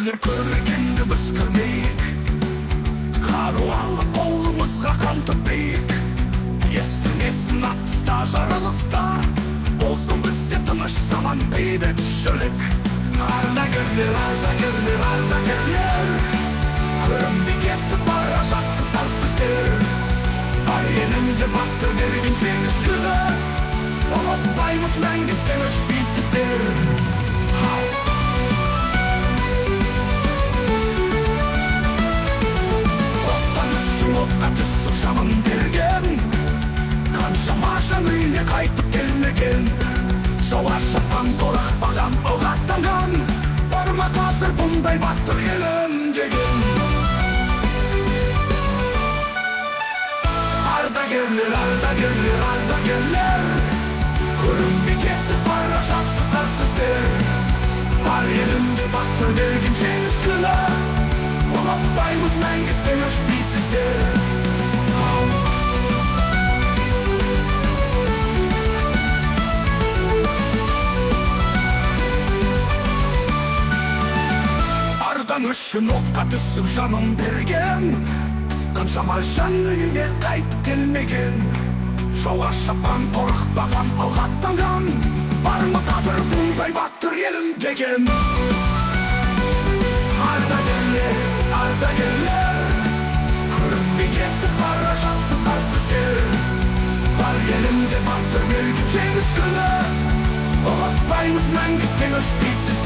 Ардагерлер көргенді біз көрмейік, қару алып қолымызға қан төкпейік. Естілмесін атыста жарылыста, болсын бізде тыныш заман бейбітшілік. Ардагерлер, ардагерлер, ардагерлер, көрінбей кетті бара жатсыздар сіздер. Бар елімде бақыт берген жеңіс күні, ұмытпаймыз мәңгі сен өшпейсіздер. Оттан үшін отқа түсіп жанын берген, қаншама жан үйіне қайтып келмеген. Жауға шапқан қорықпаған оқ аттанған, бар ма қазір бұндай батыр елім деген. Ардагерлер, ардагерлер, ардагерлер, көрінбей кетті бара жатсыздар сіздер. Бар елімде батыр берген жеңіс күні, ұмытпаймыз мәңгі сен өшпейсіздер. Ардан үшін отқа түсіп жанын берген, қаншама жан үйіне қайтып келмеген. Жауға шапқан қорықпаған алға аттанған, бар ма қазір бұндай батыр елім деген. Ардагерлер, ардагерлер, көрінбей кетті бара жатсыздар сіздер. Бар елімде батыр берген жеңіс күні, ұмытпаймыз мәңгі сен өшпейсіз.